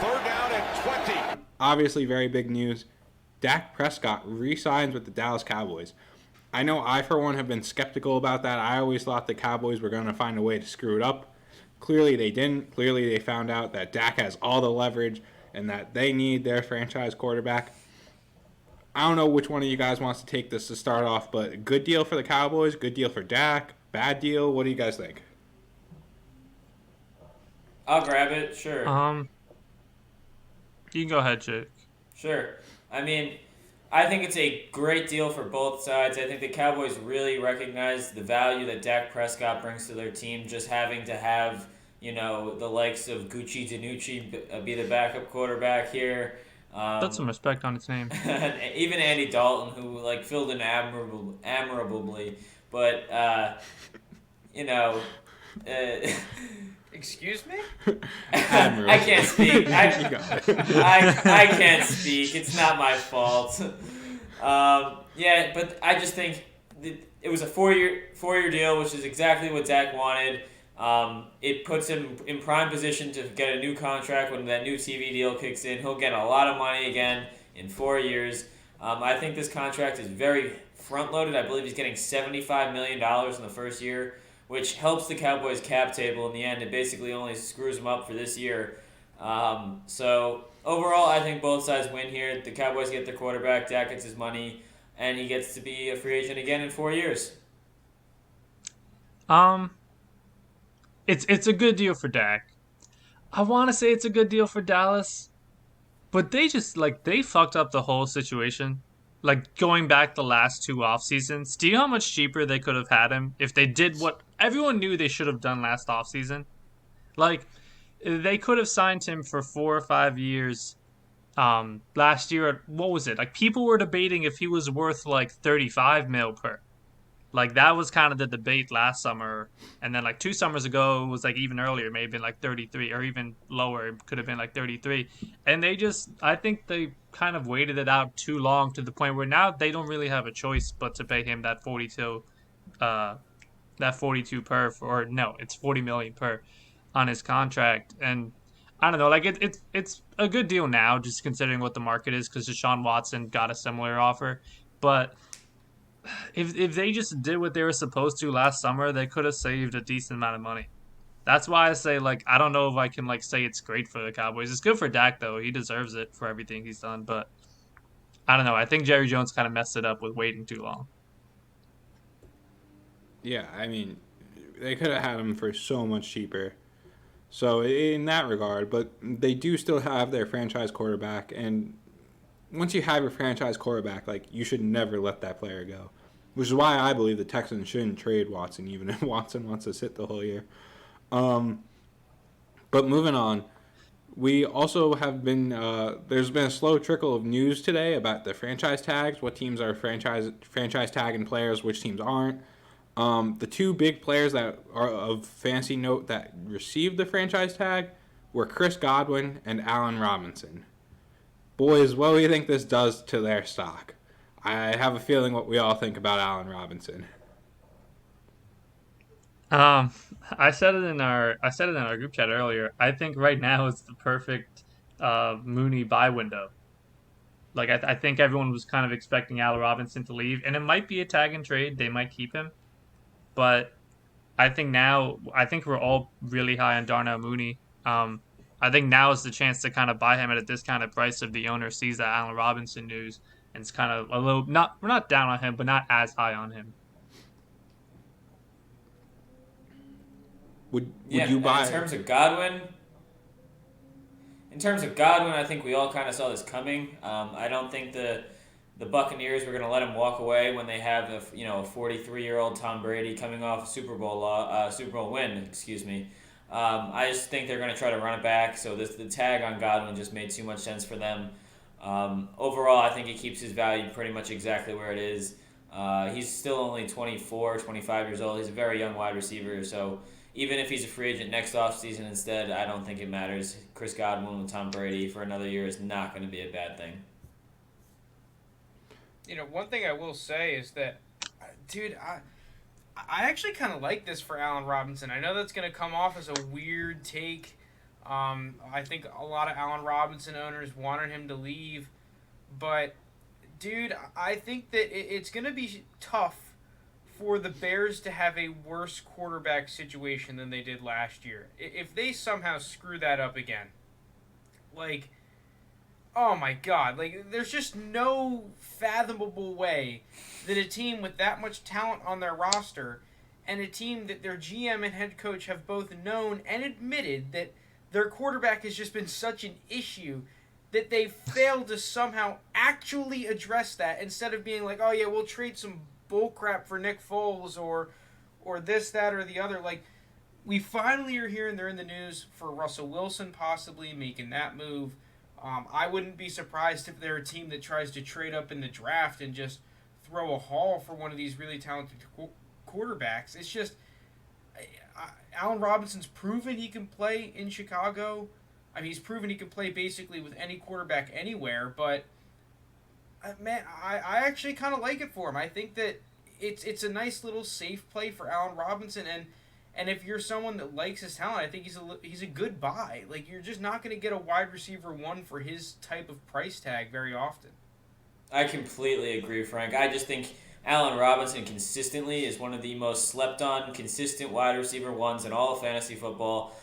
Third down and 20. Obviously, very big news. Dak Prescott re-signs with the Dallas Cowboys. I know I, for one, have been skeptical about that. I always thought the Cowboys were going to find a way to screw it up. Clearly, they didn't. Clearly, they found out that Dak has all the leverage and that they need their franchise quarterback. I don't know which one of you guys wants to take this to start off, but good deal for the Cowboys, good deal for Dak, bad deal. What do you guys think? I'll grab it, sure. You can go ahead, Jake. Sure. I mean, I think it's a great deal for both sides. I think the Cowboys really recognize the value that Dak Prescott brings to their team, just having to have, the likes of Gucci Danucci be the backup quarterback here. Put some respect on its name. Even Andy Dalton, who filled in admirably, but Excuse me? I can't speak. I can't speak. It's not my fault. But I just think it was a four-year deal, which is exactly what Dak wanted. It puts him in prime position to get a new contract when that new TV deal kicks in. He'll get a lot of money again in 4 years. I think this contract is very front-loaded. I believe he's getting $75 million in the first year, which helps the Cowboys' cap table in the end. It basically only screws them up for this year. So overall, I think both sides win here. The Cowboys get their quarterback, Dak gets his money, and he gets to be a free agent again in 4 years. It's a good deal for Dak. I want to say it's a good deal for Dallas, but they just they fucked up the whole situation. Going back the last two off seasons, do you know how much cheaper they could have had him if they did what everyone knew they should have done last off season? They could have signed him for 4 or 5 years. Last year, what was it? People were debating if he was worth 35 mil per. That was kind of the debate last summer. And then 2 summers ago, it was even earlier, maybe 33 or even lower. It could have been 33. And I think they kind of waited it out too long to the point where now they don't really have a choice but to pay him that 42 per, or no, it's 40 million per on his contract. And I don't know, it's a good deal now, just considering what the market is, because Deshaun Watson got a similar offer. But if they just did what they were supposed to last summer, they could have saved a decent amount of money. That's why I say, I don't know if I can, say it's great for the Cowboys. It's good for Dak, though. He deserves it for everything he's done. But I don't know. I think Jerry Jones kind of messed it up with waiting too long. Yeah, I mean, they could have had him for so much cheaper. So in that regard, but they do still have their franchise quarterback, and once you have your franchise quarterback, you should never let that player go. Which is why I believe the Texans shouldn't trade Watson, even if Watson wants to sit the whole year. But moving on, we also have been, there's been a slow trickle of news today about the franchise tags, what teams are franchise tagging players, which teams aren't. The 2 big players that are of fancy note that received the franchise tag were Chris Godwin and Allen Robinson. Boys, what do you think this does to their stock? I have a feeling what we all think about Allen Robinson. I said it in our group chat earlier. I think right now is the perfect Mooney buy window. I think everyone was kind of expecting Allen Robinson to leave, and it might be a tag and trade. They might keep him, but I think we're all really high on Darnell Mooney. I think now is the chance to kind of buy him at a discounted price if the owner sees that Allen Robinson news, and it's kind of a little we're not down on him, but not as high on him. Would you buy? In terms of Godwin, I think we all kind of saw this coming. I don't think the Buccaneers were going to let him walk away when they have a 43-year-old Tom Brady coming off a Super Bowl win. Excuse me. I just think they're going to try to run it back. So the tag on Godwin just made too much sense for them. Overall, I think he keeps his value pretty much exactly where it is. He's still only 24, 25 years old. He's a very young wide receiver. So even if he's a free agent next offseason instead, I don't think it matters. Chris Godwin with Tom Brady for another year is not going to be a bad thing. One thing I will say is that, dude, I actually kind of like this for Allen Robinson. I know that's going to come off as a weird take, I think a lot of Allen Robinson owners wanted him to leave, but dude, I think that it's going to be tough for the Bears to have a worse quarterback situation than they did last year. If they somehow screw that up again, like, oh my god, like, there's just no fathomable way that a team with that much talent on their roster and a team that their GM and head coach have both known and admitted that their quarterback has just been such an issue that they failed to somehow actually address that instead of being like, oh yeah, we'll trade some bullcrap for Nick Foles or this, that, or the other. Like, we finally are hearing they're in the news for Russell Wilson possibly making that move. I wouldn't be surprised if they're a team that tries to trade up in the draft and just throw a haul for one of these really talented quarterbacks. It's just, Allen Robinson's proven he can play in Chicago. I mean, he's proven he can play basically with any quarterback anywhere, but man, I actually kind of like it for him. I think that it's a nice little safe play for Allen Robinson, and if you're someone that likes his talent, I think he's a good buy. Like, you're just not going to get a wide receiver one for his type of price tag very often. I completely agree, Frank. I just think Allen Robinson consistently is one of the most slept-on, consistent wide receiver ones in all of fantasy football.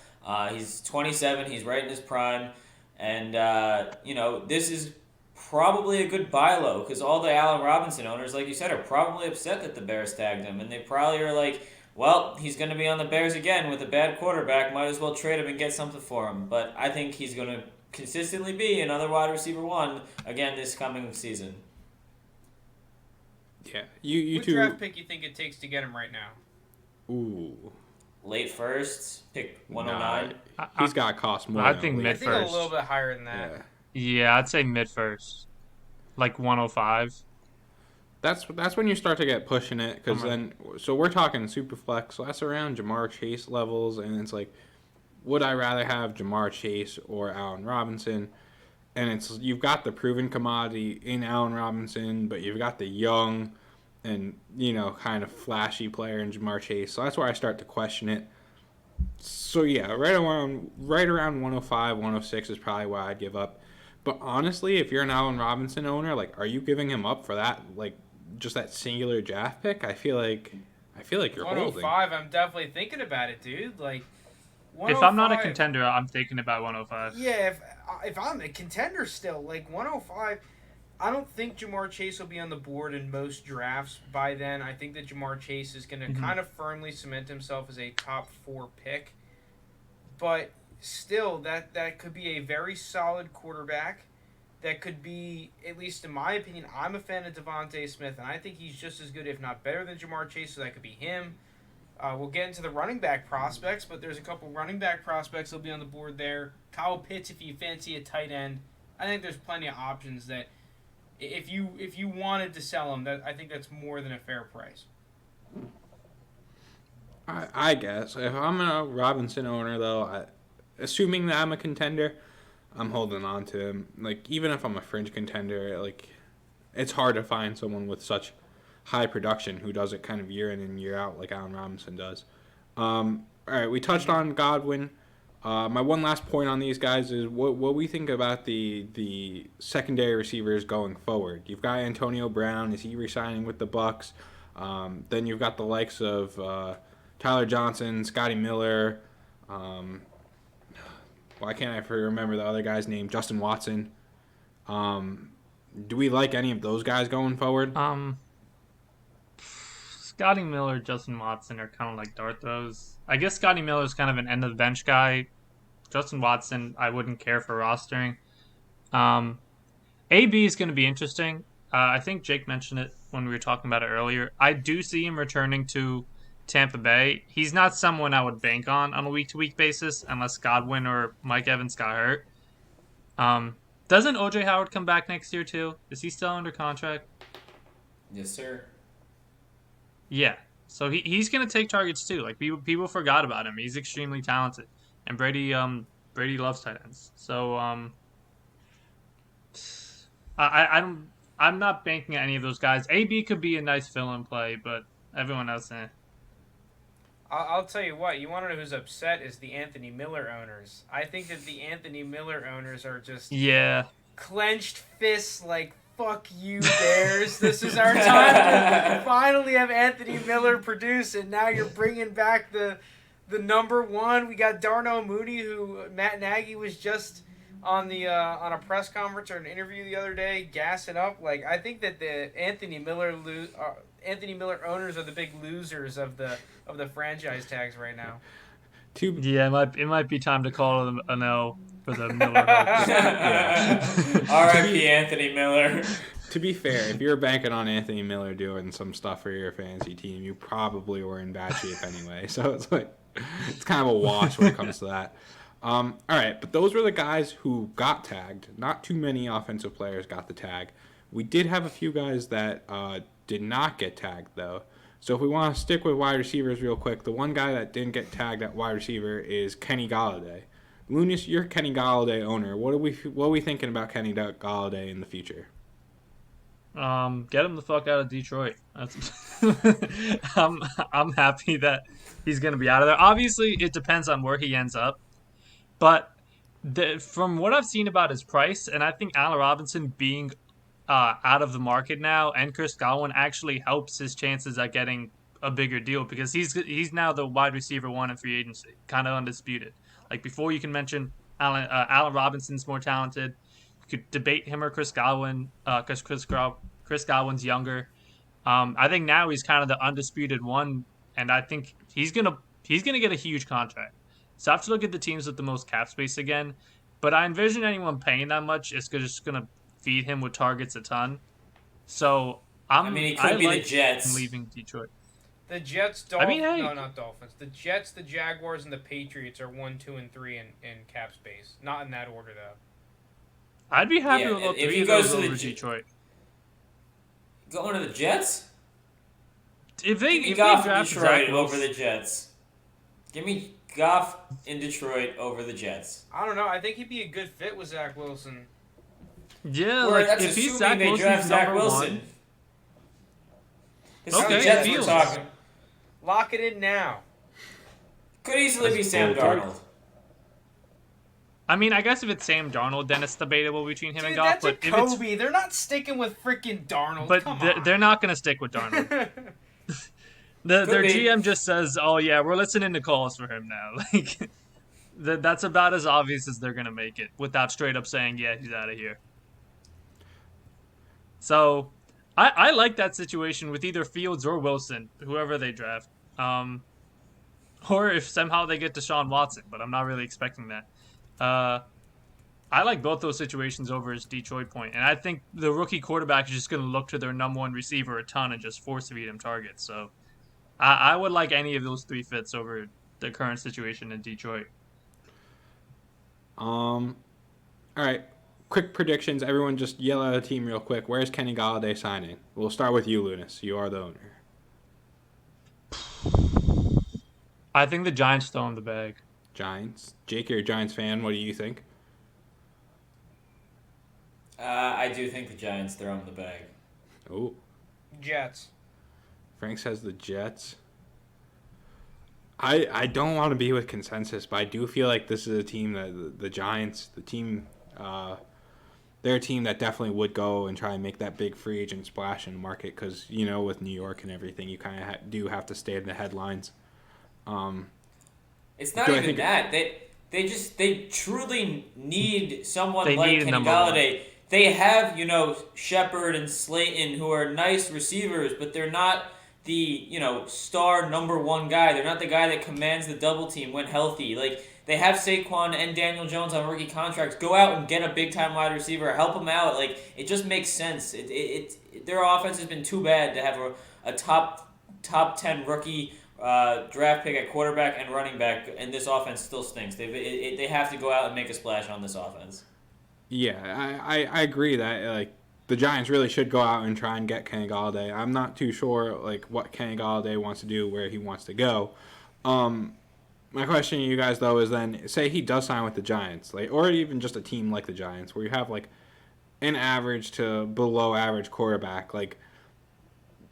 He's 27. He's right in his prime. And, this is probably a good buy low because all the Allen Robinson owners, like you said, are probably upset that the Bears tagged him. And they probably are like, well, he's going to be on the Bears again with a bad quarterback. Might as well trade him and get something for him. But I think he's going to consistently be another wide receiver one again this coming season. Yeah, you What two. draft pick you think it takes to get him right now? Ooh, Late first, pick 109. he's got to cost more. I than think a I league. think a Mid-first. little bit higher than that. Yeah. Yeah, I'd say mid-first. Like 105. That's when you start to get pushing it because then so we're talking super flex, so that's around Jamar Chase levels, and it's like, would I rather have Jamar Chase or Allen Robinson? And it's you've got the proven commodity in Allen Robinson, but you've got the young and kind of flashy player in Jamar Chase. So that's where I start to question it. So yeah, right around 105, 106 is probably where I'd give up. But honestly, if you're an Allen Robinson owner, like, are you giving him up for that, like, just that singular draft pick? I feel like you're holding. 105, I'm definitely thinking about it, dude. Like, If I'm not a 105 contender, I'm thinking about 105. Yeah, if I'm a contender still, like 105, I don't think Jamar Chase will be on the board in most drafts by then. I think that Jamar Chase is going to kind of firmly cement himself as a top 4 pick. But still, that could be a very solid quarterback. That could be, at least in my opinion, I'm a fan of Devontae Smith, and I think he's just as good, if not better, than Jamar Chase, so that could be him. We'll get into the running back prospects, but there's a couple running back prospects that'll be on the board there. Kyle Pitts, if you fancy a tight end. I think there's plenty of options that if you wanted to sell him, I think that's more than a fair price. I guess if I'm a Robinson owner, though, assuming that I'm a contender, I'm holding on to him. Like, even if I'm a fringe contender, like, it's hard to find someone with such high production who does it kind of year in and year out like Allen Robinson does. All right, we touched on Godwin. My one last point on these guys is what we think about the secondary receivers going forward. You've got Antonio Brown. Is he re-signing with the Bucs? Then you've got the likes of Tyler Johnson, Scotty Miller. Why can't I remember the other guy's name? Justin Watson. Do we like any of those guys going forward? Scotty Miller, Justin Watson are kind of like dart throws. I guess Scotty Miller is kind of an end of the bench guy. Justin Watson, I wouldn't care for rostering. AB is going to be interesting. I think Jake mentioned it when we were talking about it earlier. I do see him returning to Tampa Bay. He's not someone I would bank on a week-to-week basis unless Godwin or Mike Evans got hurt. Doesn't OJ Howard come back next year too? Is he still under contract? Yes, sir. Yeah. So he's going to take targets too. Like, people forgot about him. He's extremely talented. And Brady loves tight ends. So I'm not banking on any of those guys. AB could be a nice fill-in play, but everyone else, I'll tell you what. You want to know who's upset is the Anthony Miller owners. I think that the Anthony Miller owners are just Yeah. clenched fists like, fuck you, Bears. This is our time to finally have Anthony Miller produce, and now you're bringing back the number one. We got Darnell Mooney, who Matt Nagy was just on the on a press conference or an interview the other day, gassing up. Like, I think that the Anthony Miller owners are the big losers of the franchise tags right now. Yeah, it might be time to call them a no for the Miller Hawks. R.I.P. Anthony Miller. To be fair, if you're banking on Anthony Miller doing some stuff for your fantasy team, you probably were in bad shape anyway. So it's like, it's kind of a wash when it comes to that. All right, but those were the guys who got tagged. Not too many offensive players got the tag. We did have a few guys that did not get tagged, though. So if we want to stick with wide receivers real quick, the one guy that didn't get tagged at wide receiver is Kenny Galladay. Lounis, you're a Kenny Galladay owner. What are we thinking about Kenny Galladay in the future? Get him the fuck out of Detroit. I'm happy that he's gonna be out of there. Obviously, it depends on where he ends up, but from what I've seen about his price, and I think Allen Robinson being out of the market now, and Chris Godwin actually helps his chances at getting a bigger deal because he's now the wide receiver one in free agency, kind of undisputed. Like before, you can mention Allen Robinson's more talented. You could debate him or Chris Godwin because Chris Godwin's younger. I think now he's kind of the undisputed one, and I think he's gonna get a huge contract. So I have to look at the teams with the most cap space again, but I envision anyone paying that much is just gonna feed him with targets a ton. So he could be the Jets leaving Detroit. The Jets, no, not Dolphins. The Jets, the Jaguars, and the Patriots are 1, 2, and 3 in cap space. Not in that order, though. I'd be happy with all three of those over Detroit. Going to the Jets? If they Goff draft in Detroit Zach over the Jets. Give me Goff in Detroit over the Jets. I don't know. I think he'd be a good fit with Zach Wilson. Yeah, that's if he's assuming Zach they Wilson's draft Zach number Wilson. one. This is the Jets we're talking. Lock it in now. Could easily be Sam Darnold. I mean, I guess if it's Sam Darnold, then it's debatable between him and Goff. That's a Kobe. They're not sticking with freaking Darnold. But they're not going to stick with Darnold. Their GM just says, "Oh yeah, we're listening to calls for him now." Like that's about as obvious as they're going to make it, without straight up saying, "Yeah, he's out of here." So, I like that situation with either Fields or Wilson, whoever they draft, or if somehow they get Deshaun Watson, but I'm not really expecting that. I like both those situations over his Detroit point, and I think the rookie quarterback is just going to look to their number one receiver a ton and just force feed him targets. So I would like any of those three fits over the current situation in Detroit. All right. Quick predictions. Everyone just yell out a team real quick. Where's Kenny Galladay signing? We'll start with you, Lounis. You are the owner. I think the Giants throw him the bag. Giants. Jake, you're a Giants fan. What do you think? I do think the Giants throw him the bag. Oh. Jets. Frank says the Jets. I don't want to be with consensus, but I do feel like this is a team that the Giants, they're a team that definitely would go and try and make that big free agent splash in the market because, with New York and everything, you kind of do have to stay in the headlines. It's not even that. They truly need someone like Kenny Galladay. They have, Shepard and Slayton who are nice receivers, but they're not the, star number one guy. They're not the guy that commands the double team when healthy. Like, they have Saquon and Daniel Jones on rookie contracts. Go out and get a big-time wide receiver. Help them out. Like, it just makes sense. Their offense has been too bad to have a top 10 rookie draft pick at quarterback and running back, and this offense still stinks. They have to go out and make a splash on this offense. Yeah, I agree that the Giants really should go out and try and get Kenny Galladay. I'm not too sure what Kenny Galladay wants to do, where he wants to go. My question to you guys though is then say he does sign with the Giants, or even just a team like the Giants, where you have an average to below average quarterback.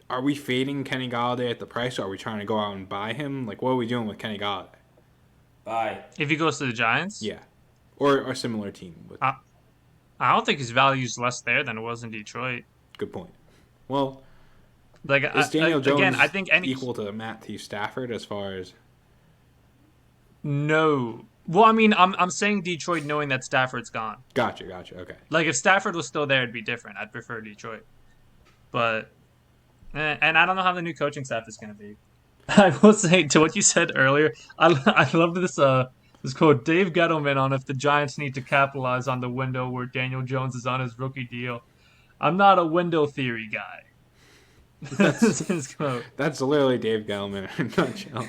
are we fading Kenny Galladay at the price, or are we trying to go out and buy him? Like, what are we doing with Kenny Galladay? Bye. If he goes to the Giants, Yeah. Or a similar team. I don't think his value is less there than it was in Detroit. Good point. Well, Like is Daniel Jones again, I think equal to Matthew Stafford as far as... No. Well, I mean, I'm saying Detroit knowing that Stafford's gone. Gotcha. Okay. Like if Stafford was still there, it'd be different. I'd prefer Detroit. But and I don't know how the new coaching staff is going to be. I will say to what you said earlier, I love this quote. Dave Gettleman on if the Giants need to capitalize on the window where Daniel Jones is on his rookie deal. I'm not a window theory guy. That's his quote. That's literally Dave Gettleman in a nutshell.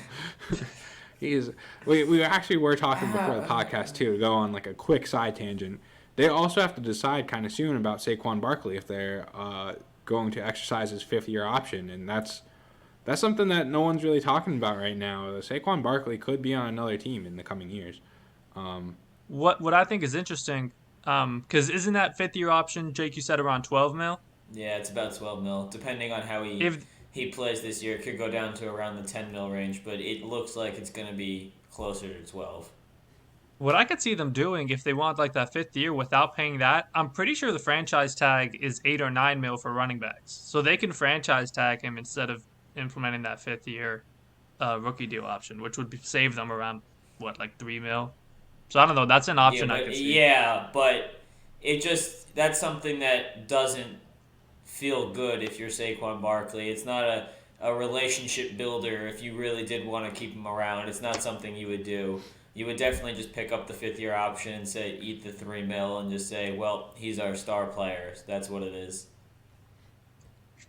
We actually were talking before the podcast too, to go on like a quick side tangent. They also have to decide kind of soon about Saquon Barkley if they're going to exercise his 5th-year option, and that's something that no one's really talking about right now. Saquon Barkley could be on another team in the coming years. What I think is interesting, because isn't that 5th-year option, Jake, you said around 12 mil? Yeah, it's about 12 mil, depending on how he plays this year. It could go down to around the 10 mil range, but it looks like it's going to be closer to 12. What I could see them doing if they want like that 5th year without paying that, I'm pretty sure the franchise tag is 8 or 9 mil for running backs, so they can franchise tag him instead of implementing that 5th year rookie deal option, which would save them around like 3 mil. So I don't know. That's an option I could see. Yeah, but that's something that doesn't feel good if you're Saquon Barkley. It's not a relationship builder if you really did want to keep him around. It's not something you would do. You would definitely just pick up the 5th-year option and say, eat the 3 mil and just say, well, he's our star player. That's what it is.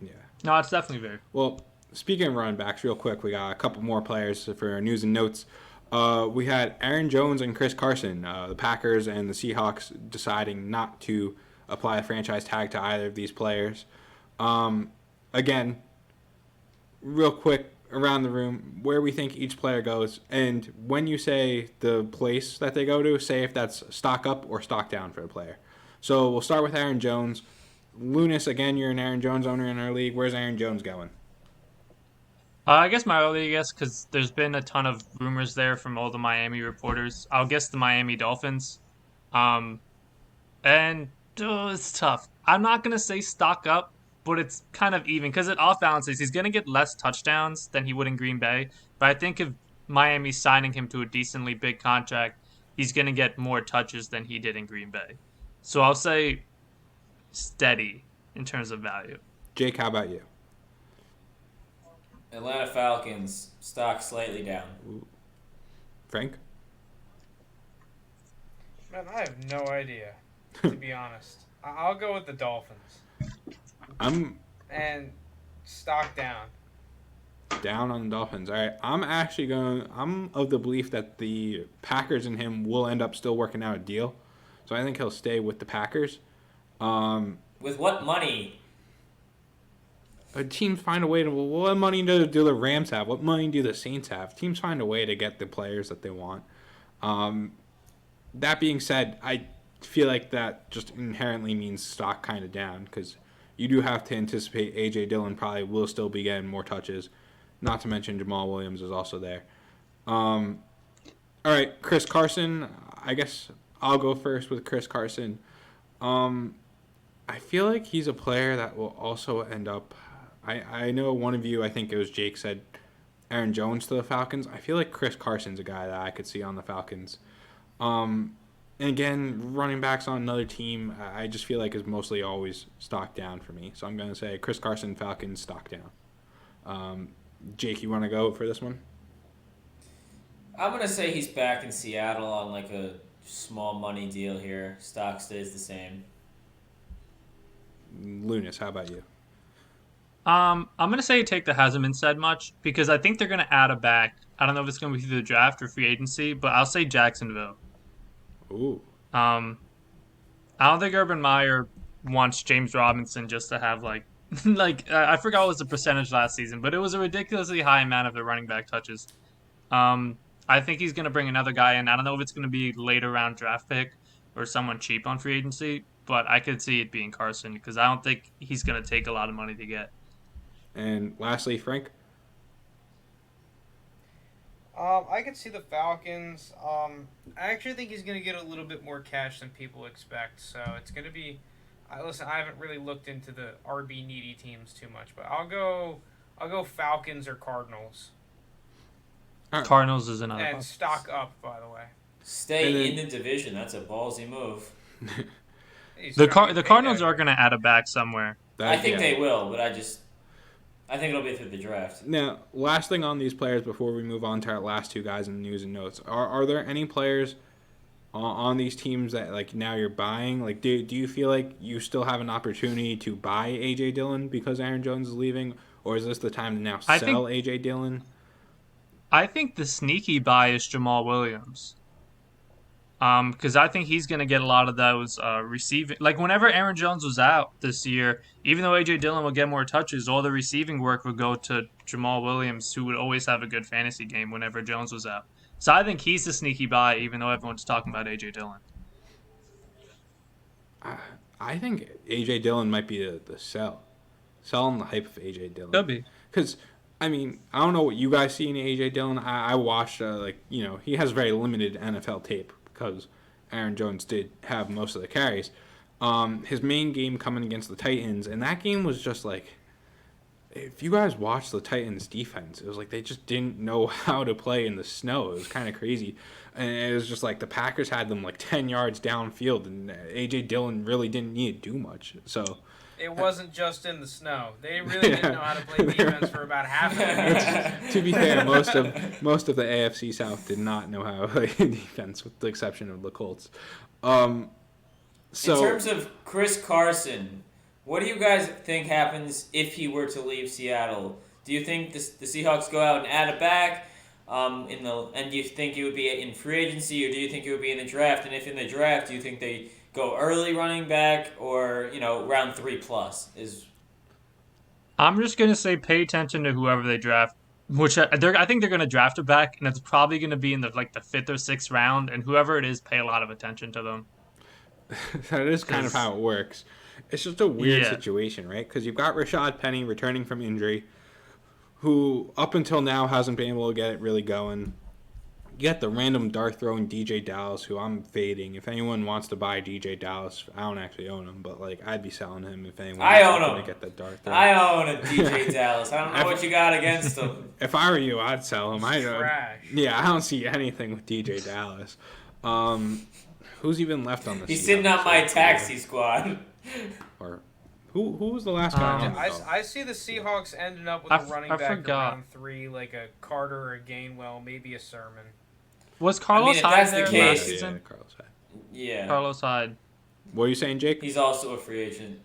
Yeah. No, it's definitely very. Well, speaking of running backs, real quick, we got a couple more players for our news and notes. We had Aaron Jones and Chris Carson, the Packers and the Seahawks deciding not to apply a franchise tag to either of these players. Again, real quick, around the room, where we think each player goes, and when you say the place that they go to, say if that's stock up or stock down for a player. So we'll start with Aaron Jones. Lounis, again, you're an Aaron Jones owner in our league. Where's Aaron Jones going? I guess my early guess, because there's been a ton of rumors there from all the Miami reporters. I'll guess the Miami Dolphins. It's tough. I'm not going to say stock up, but it's kind of even, because it off balances. He's going to get less touchdowns than he would in Green Bay, but I think if Miami's signing him to a decently big contract, he's going to get more touches than he did in Green Bay. So I'll say steady in terms of value. Jake, how about you? Atlanta Falcons, stock slightly down. Ooh. Frank? Man, I have no idea, to be honest. I'll go with the Dolphins. And stock down. Down on the Dolphins. All right. I'm of the belief that the Packers and him will end up still working out a deal. So I think he'll stay with the Packers. With what money? Teams find a way to... What money do the Rams have? What money do the Saints have? Teams find a way to get the players that they want. That being said, I feel like that just inherently means stock kind of down, because you do have to anticipate A.J. Dillon probably will still be getting more touches. Not to mention Jamal Williams is also there. All right, Chris Carson. I guess I'll go first with Chris Carson. I feel like he's a player that will also end up... I know one of you, I think it was Jake, said Aaron Jones to the Falcons. I feel like Chris Carson's a guy that I could see on the Falcons. And again, running backs on another team, I just feel like is mostly always stock down for me. So I'm going to say Chris Carson, Falcons, stock down. Jake, you want to go for this one? I'm going to say he's back in Seattle on like a small money deal here. Stock stays the same. Lounis, how about you? I'm going to say a take that hasn't been said much, because I think they're going to add a back. I don't know if it's going to be through the draft or free agency, but I'll say Jacksonville. Ooh. I don't think Urban Meyer wants James Robinson just to have I forgot what was the percentage last season, but it was a ridiculously high amount of the running back touches. I think he's going to bring another guy in. I don't know if it's going to be later round draft pick or someone cheap on free agency, but I could see it being Carson, because I don't think he's going to take a lot of money to get. And lastly, Frank. I could see the Falcons. I actually think he's going to get a little bit more cash than people expect. So it's going to be. Listen, I haven't really looked into the RB needy teams too much, but I'll go Falcons or Cardinals. Right. Cardinals is another. And stock up, by the way. Stay in the division. That's a ballsy move. The Cardinals are going to add a back somewhere. I think they will, but I think it'll be through the draft. Now, last thing on these players before we move on to our last two guys in the news and notes. Are there any players on these teams that like now you're buying? Like, do you feel like you still have an opportunity to buy A.J. Dillon because Aaron Jones is leaving? Or is this the time to now sell A.J. Dillon? I think the sneaky buy is Jamal Williams. Because I think he's going to get a lot of those receiving. Like, whenever Aaron Jones was out this year, even though A.J. Dillon would get more touches, all the receiving work would go to Jamal Williams, who would always have a good fantasy game whenever Jones was out. So I think he's the sneaky buy, even though everyone's talking about A.J. Dillon. I think A.J. Dillon might be the sell. Sell on the hype of A.J. Dillon. Could be. Because, I mean, I don't know what you guys see in A.J. Dillon. I watched, he has very limited NFL tape because Aaron Jones did have most of the carries. His main game coming against the Titans, and that game was just like, if you guys watched the Titans defense, it was like they just didn't know how to play in the snow. It was kind of crazy. And it was just like the Packers had them like 10 yards downfield, and A.J. Dillon really didn't need to do much. So it wasn't just in the snow. They really didn't know how to play defense for about half of it. To be fair, most of the AFC South did not know how to play defense, with the exception of the Colts. So in terms of Chris Carson, what do you guys think happens if he were to leave Seattle? Do you think the Seahawks go out and add it back? And do you think it would be in free agency, or do you think it would be in the draft? And if in the draft, do you think they go early running back, or round 3+ is? I'm just gonna say pay attention to whoever they draft. Which I think they're gonna draft it back, and it's probably gonna be in the 5th or 6th round. And whoever it is, pay a lot of attention to them. That is kind of how it works. It's just a weird situation, right? Because you've got Rashad Penny returning from injury, who up until now hasn't been able to get it really going. You got the random dart-throwing DJ Dallas, who I'm fading. If anyone wants to buy DJ Dallas, I don't actually own him, but I'd be selling him if anyone wants to get that dart throw. I own a DJ Dallas. I don't know what you got against him. If I were you, I'd sell him. Trash. I don't see anything with DJ Dallas. Who's even left on the He's sitting on my taxi squad. Or who was the last guy? I see the Seahawks ending up with a running back around 3, like a Carter or a Gainwell, maybe a Sermon. Was Carlos if Hyde that's there the case, last season? Carlos Hyde. Yeah. Carlos Hyde. What are you saying, Jake? He's also a free agent.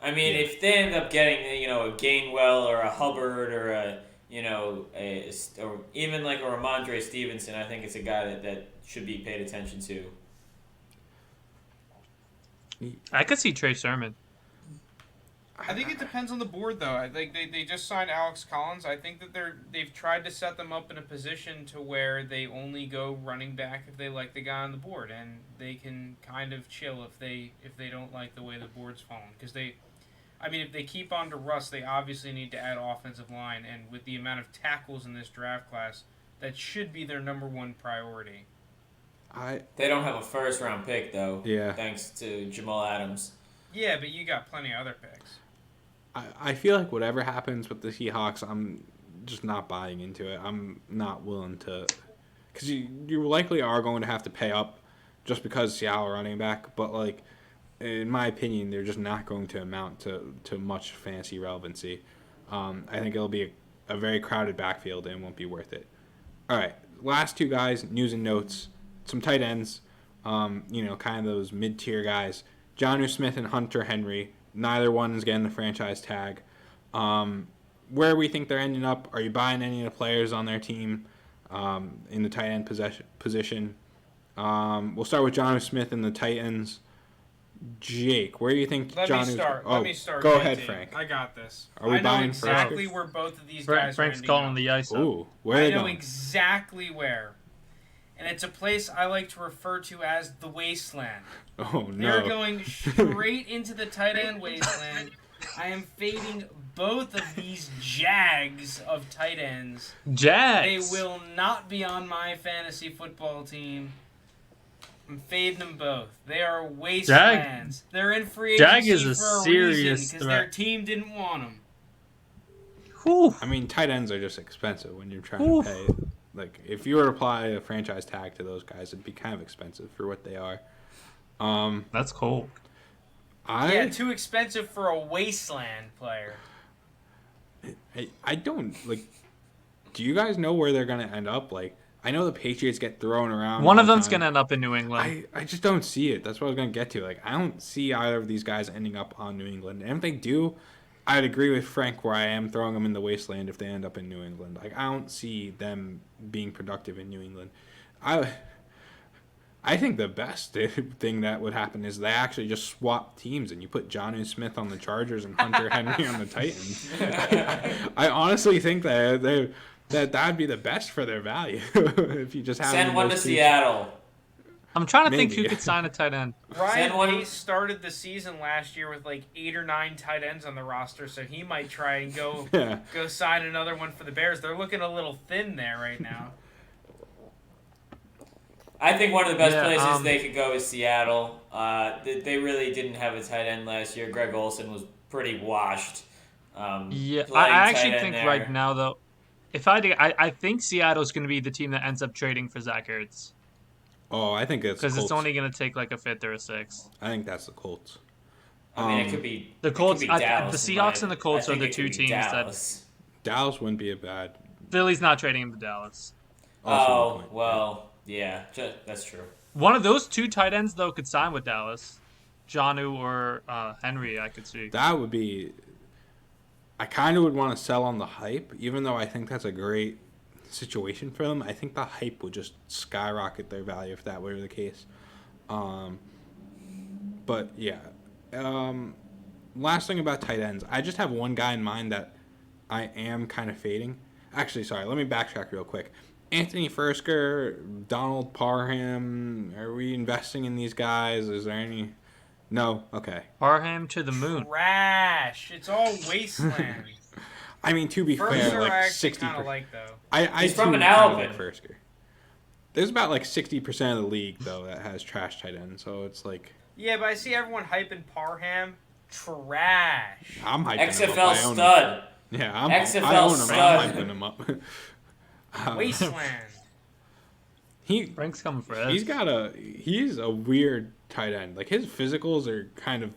I mean, if they end up getting a Gainwell or a Hubbard or or even like a Ramondre Stevenson, I think it's a guy that should be paid attention to. I could see Trey Sermon. I think it depends on the board, though. I think they just signed Alex Collins. I think that they've tried to set them up in a position to where they only go running back if they like the guy on the board, and they can kind of chill if they don't like the way the board's falling. Because if they keep on to Russ, they obviously need to add offensive line, and with the amount of tackles in this draft class, that should be their number one priority. They don't have a first-round pick, though. Yeah. Thanks to Jamal Adams. Yeah, but you got plenty of other picks. I feel like whatever happens with the Seahawks, I'm just not buying into it. I'm not willing to, because you likely are going to have to pay up just because Seattle running back. But in my opinion, they're just not going to amount to much fantasy relevancy. I think it'll be a very crowded backfield and it won't be worth it. All right, last two guys, news and notes. Some tight ends, kind of those mid-tier guys. Jonnu Smith and Hunter Henry. Neither one is getting the franchise tag. Where we think they're ending up, are you buying any of the players on their team in the tight end position? We'll start with Jonnu Smith and the Titans. Jake, where do you think Jonnu's... Let me start. Go ahead, Frank. I got this. Are we buying exactly where both of these guys Frank's are calling the ice up. Ooh, where are they going? I know going? exactly where. And it's a place I like to refer to as the Wasteland. Oh, no. They're going straight into the tight end wasteland I am fading both of these jags of tight ends. Jags. They will not be on my fantasy football team. I'm fading them both. They are wastelands. They're in free Jag agency is a for a serious reason because their threat. team didn't want them. Whew. I mean, tight ends are just expensive when you're trying Oof. to pay. Like, if you were to apply a franchise tag to those guys, it'd be kind of expensive for what they are. That's cold. Yeah, too expensive for a wasteland player. I don't, like, do you guys know where they're going to end up? Like, I know the Patriots get thrown around. One all of the them's time. going to end up in New England. I just don't see it. That's what I was going to get to. Like, I don't see either of these guys ending up on New England. And if they do, I'd agree with Frank where I am throwing them in the wasteland if they end up in New England. Like, I don't see them being productive in New England. I think the best thing that would happen is they actually just swap teams and you put Jonnu Smith on the Chargers and Hunter Henry on the Titans. I honestly think that that'd be the best for their value if you just have Send one to teams. Seattle. I'm trying to think Maybe. who could sign a tight end. Ryan Send one- Pace started the season last year with like 8 or 9 tight ends on the roster, so he might try and go sign another one for the Bears. They're looking a little thin there right now. I think one of the best Yeah, places they could go is Seattle. They really didn't have a tight end last year. Greg Olsen was pretty washed. Yeah, playing I tight actually end think there. right now, though, if I think Seattle's going to be the team that ends up trading for Zach Ertz. Oh, I think it's Because it's Colts. only going to take like a 5th or a 6th. I think that's the Colts. I mean, it could be The Colts, It could be Dallas, the in my Seahawks and the opinion. Colts I are think the it two could be teams Dallas. Dallas wouldn't be a bad. Philly's not trading him to Dallas. also a Oh, point. well, yeah, that's true. One of those two tight ends, though, could sign with Dallas. Jonnu or Henry, I could see. That would be. I kind of would want to sell on the hype, even though I think that's a great situation for them. I think the hype would just skyrocket their value if that were the case. But yeah, last thing about tight ends, I just have one guy in mind that I am kind of fading. Actually, sorry, let me backtrack real quick. Anthony Fursker, Donald Parham, are we investing in these guys? Is there any? No? Okay. Parham to the moon. Trash. It's all wasteland. I mean, to be First fair, I like actually 60. kind of like though. He's from too an kinda Alvin. like Fursker. There's about like 60% of the league though that has trash tight end, so it's like Yeah, but I see everyone hyping Parham. Trash. I'm hyping him up. XFL I own him. stud. Yeah, XFL I own him. stud. I'm hyping him up. Wasteland. Frank's coming for us. He's a weird tight end. Like his physicals are kind of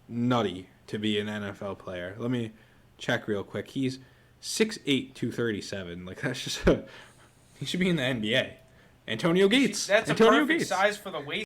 nutty to be an NFL player. Let me check real quick. He's 6'8", 237. Like that's just he should be in the NBA. Antonio Gates. That's a Antonio perfect Gates. size for the wasteland.